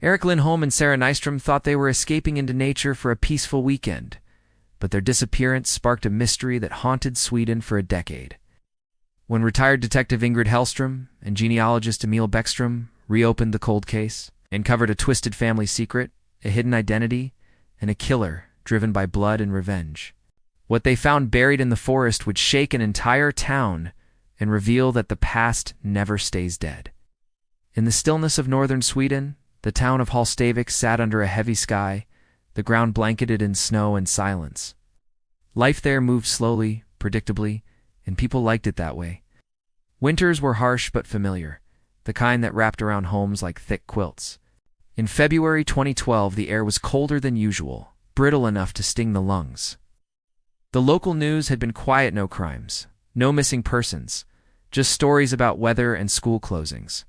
Erik Lindholm and Sara Nyström thought they were escaping into nature for a peaceful weekend, but their disappearance sparked a mystery that haunted Sweden for a decade. When retired detective Ingrid Hallström and genealogist Emil Bäckström reopened the cold case and uncovered a twisted family secret, a hidden identity, and a killer driven by blood and revenge. What they found buried in the forest would shake an entire town and reveal that the past never stays dead. In the stillness of northern Sweden, the town of Hallstavik sat under a heavy sky, the ground blanketed in snow and silence. Life there moved slowly, predictably, and people liked it that way. Winters were harsh but familiar, the kind that wrapped around homes like thick quilts. In February 2012, the air was colder than usual, brittle enough to sting the lungs. The local news had been quiet: no crimes, no missing persons, just stories about weather and school closings.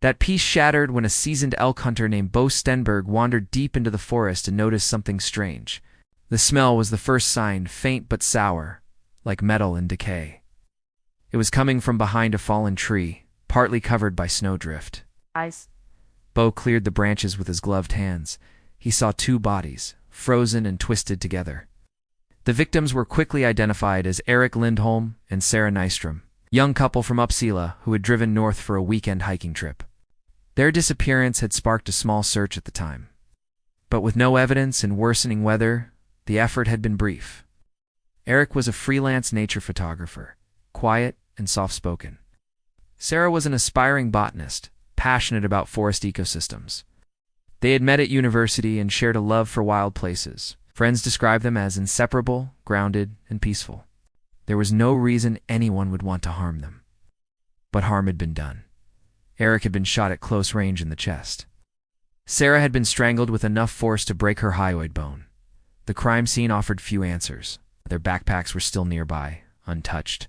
That peace shattered when a seasoned elk hunter named Bo Stenberg wandered deep into the forest and noticed something strange. The smell was the first sign, faint but sour, like metal in decay. It was coming from behind a fallen tree, partly covered by snowdrift. Ice. Bo cleared the branches with his gloved hands. He saw two bodies, frozen and twisted together. The victims were quickly identified as Erik Lindholm and Sara Nyström, young couple from Uppsala who had driven north for a weekend hiking trip. Their disappearance had sparked a small search at the time. But with no evidence and worsening weather, the effort had been brief. Erik was a freelance nature photographer, quiet and soft-spoken. Sara was an aspiring botanist, passionate about forest ecosystems. They had met at university and shared a love for wild places. Friends described them as inseparable, grounded, and peaceful. There was no reason anyone would want to harm them. But harm had been done. Erik had been shot at close range in the chest. Sara had been strangled with enough force to break her hyoid bone. The crime scene offered few answers. Their backpacks were still nearby, untouched.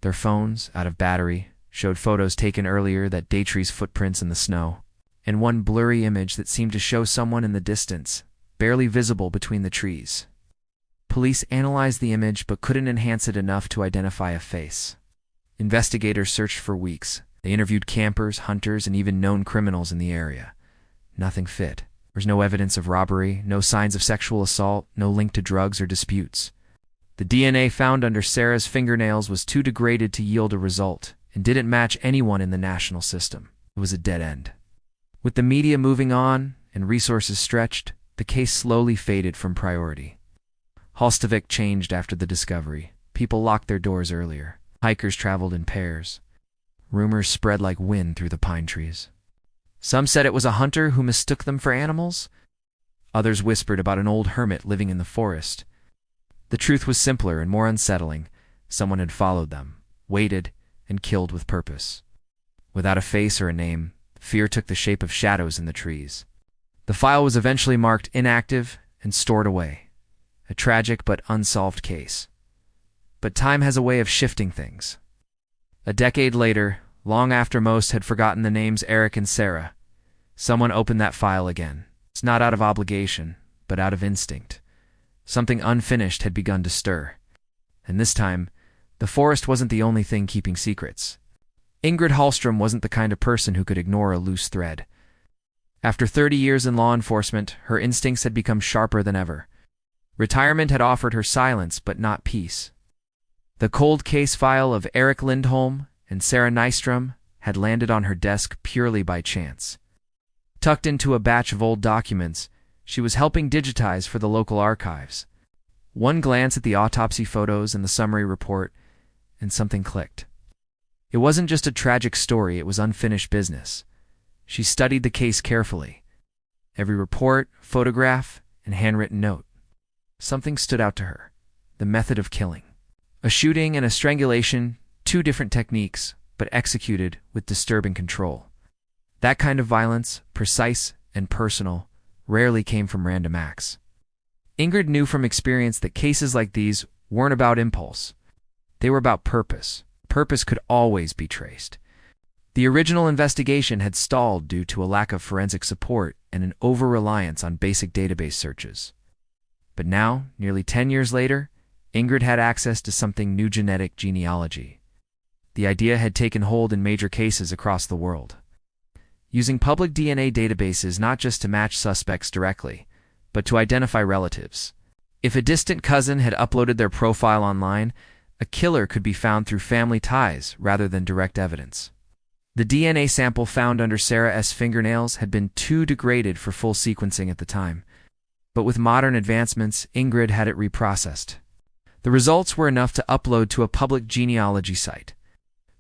Their phones, out of battery, showed photos taken earlier that Daytree's footprints in the snow, and one blurry image that seemed to show someone in the distance, barely visible between the trees. Police analyzed the image but couldn't enhance it enough to identify a face. Investigators searched for weeks. They interviewed campers, hunters, and even known criminals in the area. Nothing fit. There was no evidence of robbery, no signs of sexual assault, no link to drugs or disputes. The DNA found under Sara's fingernails was too degraded to yield a result, and didn't match anyone in the national system. It was a dead end. With the media moving on and resources stretched, the case slowly faded from priority. Hallstavik changed after the discovery. People locked their doors earlier. Hikers traveled in pairs. Rumors spread like wind through the pine trees. Some said it was a hunter who mistook them for animals. Others whispered about an old hermit living in the forest. The truth was simpler and more unsettling. Someone had followed them, waited, and killed with purpose. Without a face or a name, fear took the shape of shadows in the trees. The file was eventually marked inactive and stored away. A tragic but unsolved case. But time has a way of shifting things. A decade later, long after most had forgotten the names Erik and Sara, someone opened that file again. It's not out of obligation, but out of instinct. Something unfinished had begun to stir. And this time, the forest wasn't the only thing keeping secrets. Ingrid Hallström wasn't the kind of person who could ignore a loose thread. After 30 years in law enforcement, her instincts had become sharper than ever. Retirement had offered her silence, but not peace. The cold case file of Erik Lindholm and Sara Nyström had landed on her desk purely by chance. Tucked into a batch of old documents, she was helping digitize for the local archives. One glance at the autopsy photos and the summary report, and something clicked. It wasn't just a tragic story, it was unfinished business. She studied the case carefully. Every report, photograph, and handwritten note. Something stood out to her. The method of killing. A shooting and a strangulation, two different techniques, but executed with disturbing control. That kind of violence, precise and personal, rarely came from random acts. Ingrid knew from experience that cases like these weren't about impulse. They were about purpose. Purpose could always be traced. The original investigation had stalled due to a lack of forensic support and an over-reliance on basic database searches. But now, nearly 10 years later, Ingrid had access to something new: genetic genealogy. The idea had taken hold in major cases across the world. using public DNA databases not just to match suspects directly, but to identify relatives. If a distant cousin had uploaded their profile online, a killer could be found through family ties rather than direct evidence. The DNA sample found under Sarah's fingernails had been too degraded for full sequencing at the time, but with modern advancements, Ingrid had it reprocessed. The results were enough to upload to a public genealogy site,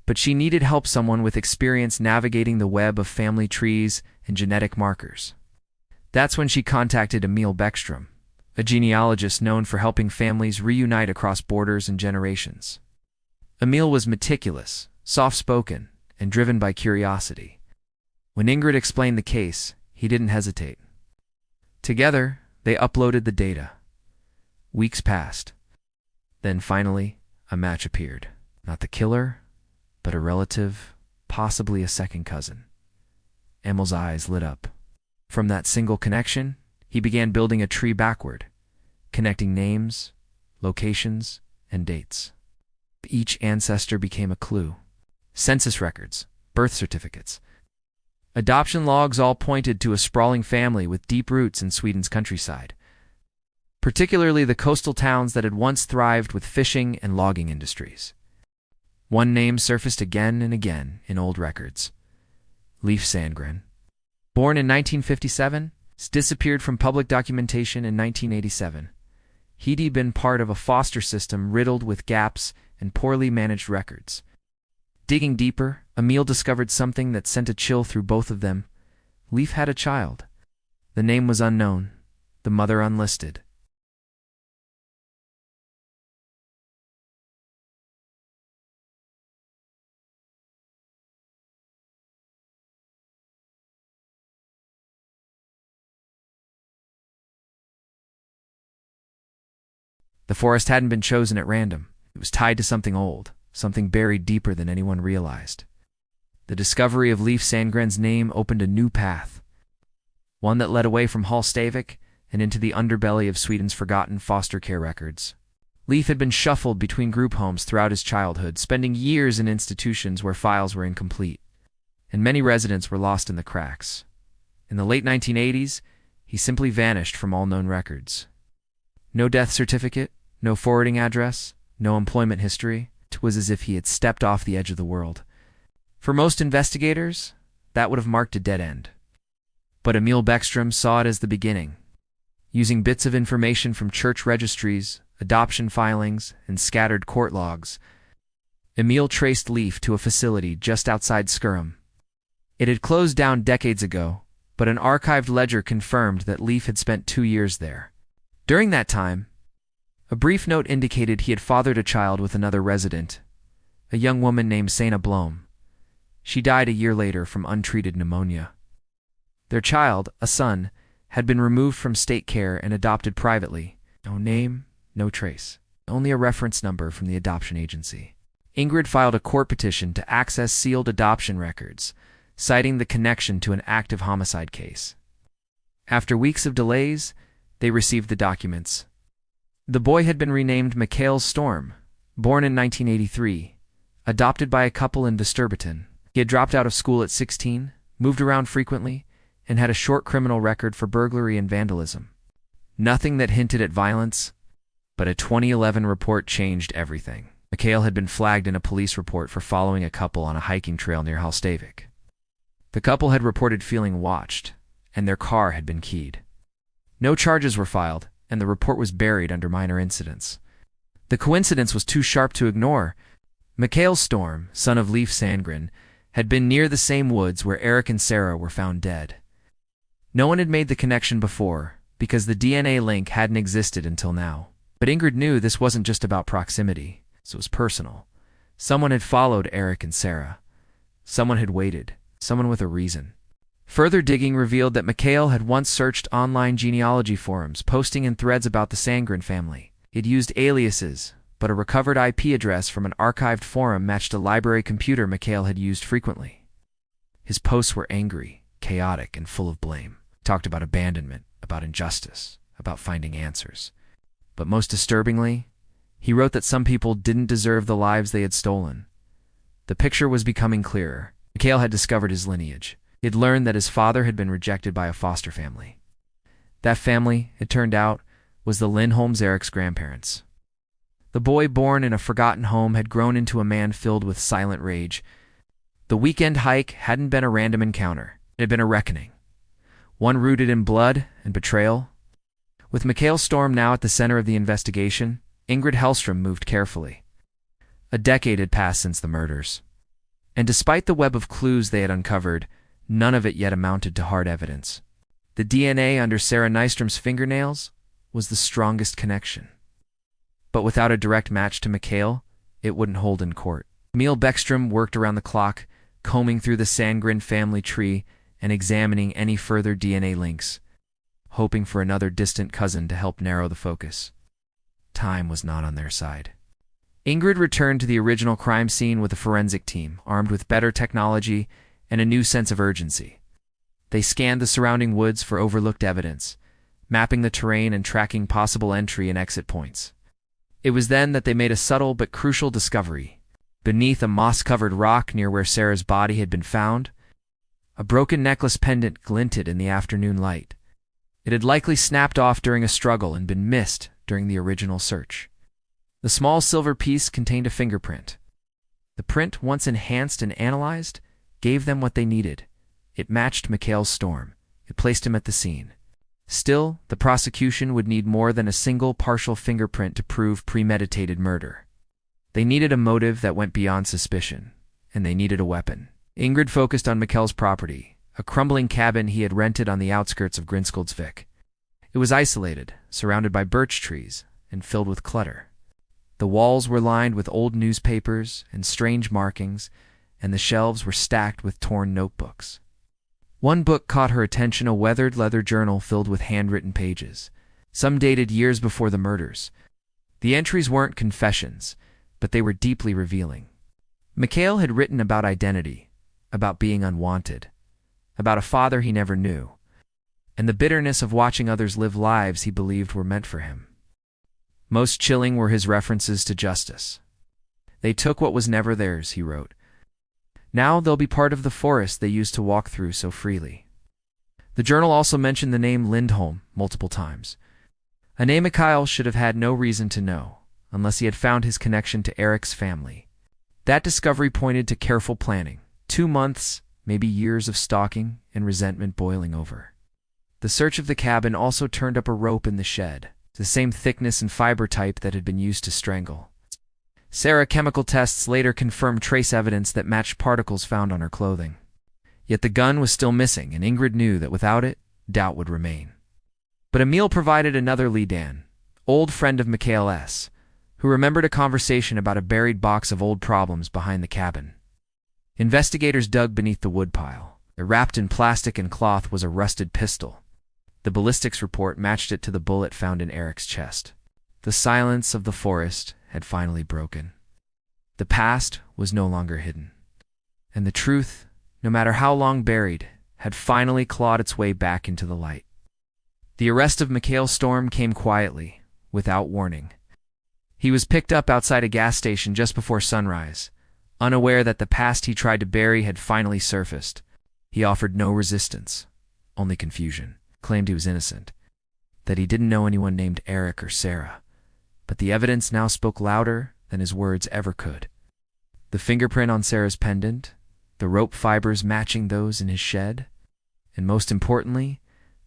but she needed help someone with experience navigating the web of family trees and genetic markers. That's when she contacted Emil Bäckström, a genealogist known for helping families reunite across borders and generations. Emil was meticulous, soft-spoken, and driven by curiosity. When Ingrid explained the case, he didn't hesitate. Together, they uploaded the data. Weeks passed. Then finally, a match appeared. Not the killer, but a relative, possibly a second cousin. Emil's eyes lit up. From that single connection, he began building a tree backward, connecting names, locations, and dates. Each ancestor became a clue. Census records, birth certificates, adoption logs all pointed to a sprawling family with deep roots in Sweden's countryside, particularly the coastal towns that had once thrived with fishing and logging industries. One name surfaced again and again in old records: Leif Sandgren. Born in 1957, disappeared from public documentation in 1987. He'd been part of a foster system riddled with gaps and poorly managed records. Digging deeper, Emil discovered something that sent a chill through both of them. Leif had a child. The name was unknown, the mother unlisted. The forest hadn't been chosen at random. It was tied to something old, something buried deeper than anyone realized. The discovery of Leif Sandgren's name opened a new path, one that led away from Hallstavik and into the underbelly of Sweden's forgotten foster care records. Leif had been shuffled between group homes throughout his childhood, spending years in institutions where files were incomplete, and many residents were lost in the cracks. In the late 1980s, he simply vanished from all known records. No death certificate, no forwarding address, no employment history. It was as if he had stepped off the edge of the world. For most investigators, that would have marked a dead end. But Emil Bäckström saw it as the beginning. Using bits of information from church registries, adoption filings, and scattered court logs, Emil traced Leif to a facility just outside Skurum. It had closed down decades ago, but an archived ledger confirmed that Leif had spent 2 years there. During that time, a brief note indicated he had fathered a child with another resident, a young woman named Sana Blom. She died a year later from untreated pneumonia. Their child, a son, had been removed from state care and adopted privately. No name, no trace. Only a reference number from the adoption agency. Ingrid filed a court petition to access sealed adoption records, citing the connection to an active homicide case. After weeks of delays, they received the documents. The boy had been renamed Mikael Storm, born in 1983, adopted by a couple in Västerbotten. He had dropped out of school at 16, moved around frequently, and had a short criminal record for burglary and vandalism. Nothing that hinted at violence, but a 2011 report changed everything. Mikael had been flagged in a police report for following a couple on a hiking trail near Hallstavik. The couple had reported feeling watched, and their car had been keyed. No charges were filed, and the report was buried under minor incidents. The coincidence was too sharp to ignore. Mikael Storm, son of Leif Sandgren, had been near the same woods where Erik and Sara were found dead. No one had made the connection before, because the DNA link hadn't existed until now. But Ingrid knew this wasn't just about proximity, so it was personal. Someone had followed Erik and Sara. Someone had waited, someone with a reason. Further digging revealed that Mikael had once searched online genealogy forums, posting in threads about the Sandgren family. He'd used aliases, but a recovered IP address from an archived forum matched a library computer Mikael had used frequently. His posts were angry, chaotic, and full of blame. He talked about abandonment, about injustice, about finding answers. But most disturbingly, he wrote that some people didn't deserve the lives they had stolen. The picture was becoming clearer. Mikael had discovered his lineage. He'd learned that his father had been rejected by a foster family. That family, it turned out, was the Lindholms, Erik's grandparents. The boy born in a forgotten home had grown into a man filled with silent rage. The weekend hike hadn't been a random encounter. It had been a reckoning, one rooted in blood and betrayal. With Mikael Storm now at the center of the investigation, Ingrid Hallström moved carefully. A decade had passed since the murders, and despite the web of clues they had uncovered, none of it yet amounted to hard evidence. The DNA under Sara Nyström's fingernails was the strongest connection. But without a direct match to Mikael, it wouldn't hold in court. Emil Bäckström worked around the clock, combing through the Sandgren family tree and examining any further DNA links, hoping for another distant cousin to help narrow the focus. Time was not on their side. Ingrid returned to the original crime scene with a forensic team, armed with better technology and a new sense of urgency. They scanned the surrounding woods for overlooked evidence, mapping the terrain and tracking possible entry and exit points. It was then that they made a subtle but crucial discovery. Beneath a moss-covered rock near where Sara's body had been found, a broken necklace pendant glinted in the afternoon light. It had likely snapped off during a struggle and been missed during the original search. The small silver piece contained a fingerprint. The print, once enhanced and analyzed, gave them what they needed. It matched Mikael Storm. It placed him at the scene. Still, the prosecution would need more than a single partial fingerprint to prove premeditated murder. They needed a motive that went beyond suspicion, and they needed a weapon. Ingrid focused on Mikael's property, a crumbling cabin he had rented on the outskirts of Grindskoldsvik. It was isolated, surrounded by birch trees, and filled with clutter. The walls were lined with old newspapers and strange markings, and the shelves were stacked with torn notebooks. One book caught her attention, a weathered leather journal filled with handwritten pages, some dated years before the murders. The entries weren't confessions, but they were deeply revealing. Mikael had written about identity, about being unwanted, about a father he never knew, and the bitterness of watching others live lives he believed were meant for him. Most chilling were his references to justice. They took what was never theirs, he wrote. Now they'll be part of the forest they used to walk through so freely. The journal also mentioned the name Lindholm multiple times, a name Mikael should have had no reason to know, unless he had found his connection to Erik's family. That discovery pointed to careful planning, 2 months, maybe years of stalking and resentment boiling over. The search of the cabin also turned up a rope in the shed, the same thickness and fiber type that had been used to strangle. Sara chemical tests later confirmed trace evidence that matched particles found on her clothing. Yet the gun was still missing, and Ingrid knew that without it, doubt would remain. But Emil provided another lead, Dan, old friend of Mikael S., who remembered a conversation about a buried box of old problems behind the cabin. Investigators dug beneath the woodpile. Wrapped in plastic and cloth was a rusted pistol. The ballistics report matched it to the bullet found in Erik's chest. The silence of the forest had finally broken. The past was no longer hidden. And the truth, no matter how long buried, had finally clawed its way back into the light. The arrest of Mikael Storm came quietly, without warning. He was picked up outside a gas station just before sunrise, unaware that the past he tried to bury had finally surfaced. He offered no resistance, only confusion, claimed he was innocent, that he didn't know anyone named Erik or Sara. But the evidence now spoke louder than his words ever could. The fingerprint on Sara's pendant, the rope fibers matching those in his shed, and most importantly,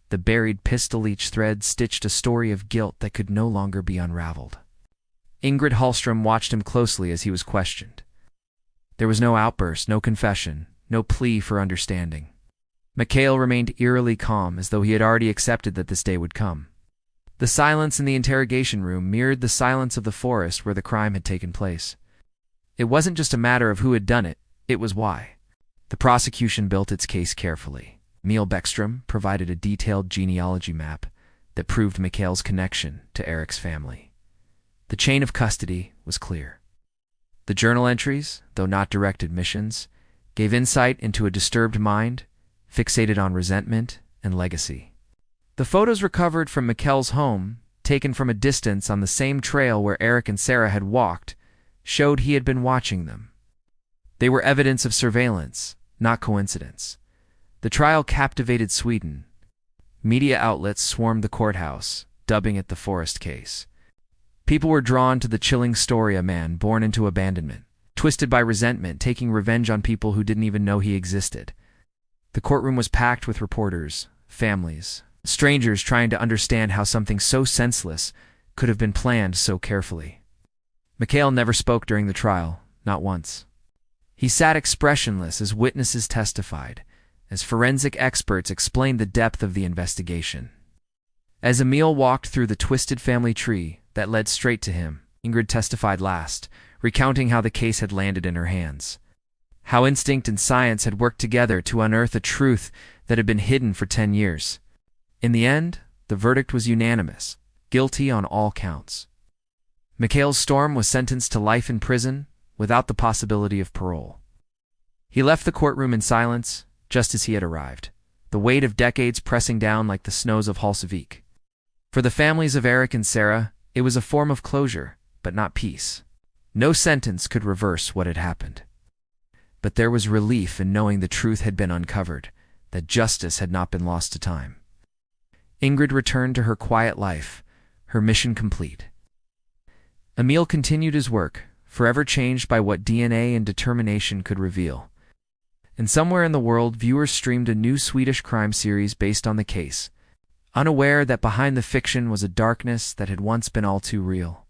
the buried pistol, each thread stitched a story of guilt that could no longer be unraveled. Ingrid Hallström watched him closely as he was questioned. There was no outburst, no confession, no plea for understanding. Mikael remained eerily calm, as though he had already accepted that this day would come. The silence in the interrogation room mirrored the silence of the forest where the crime had taken place. It wasn't just a matter of who had done it, it was why. The prosecution built its case carefully. Emil Bäckström provided a detailed genealogy map that proved Mikael's connection to Erik's family. The chain of custody was clear. The journal entries, though not direct admissions, gave insight into a disturbed mind, fixated on resentment and legacy. The photos recovered from Mikael's home, taken from a distance on the same trail where Erik and Sara had walked, showed he had been watching them. They were evidence of surveillance, not coincidence. The trial captivated Sweden. Media outlets swarmed the courthouse, dubbing it the Forest case. People were drawn to the chilling story of a man born into abandonment, twisted by resentment, taking revenge on people who didn't even know he existed. The courtroom was packed with reporters, families, strangers trying to understand how something so senseless could have been planned so carefully. Mikhail never spoke during the trial, not once. He sat expressionless as witnesses testified, as forensic experts explained the depth of the investigation. As Emil walked through the twisted family tree that led straight to him, Ingrid testified last, recounting how the case had landed in her hands. How instinct and science had worked together to unearth a truth that had been hidden for 10 years. In the end, the verdict was unanimous, guilty on all counts. Mikhail Storm was sentenced to life in prison without the possibility of parole. He left the courtroom in silence, just as he had arrived, the weight of decades pressing down like the snows of Hallstavik. For the families of Erik and Sara, it was a form of closure, but not peace. No sentence could reverse what had happened. But there was relief in knowing the truth had been uncovered, that justice had not been lost to time. Ingrid returned to her quiet life, her mission complete. Emil continued his work, forever changed by what DNA and determination could reveal. And somewhere in the world, viewers streamed a new Swedish crime series based on the case, unaware that behind the fiction was a darkness that had once been all too real.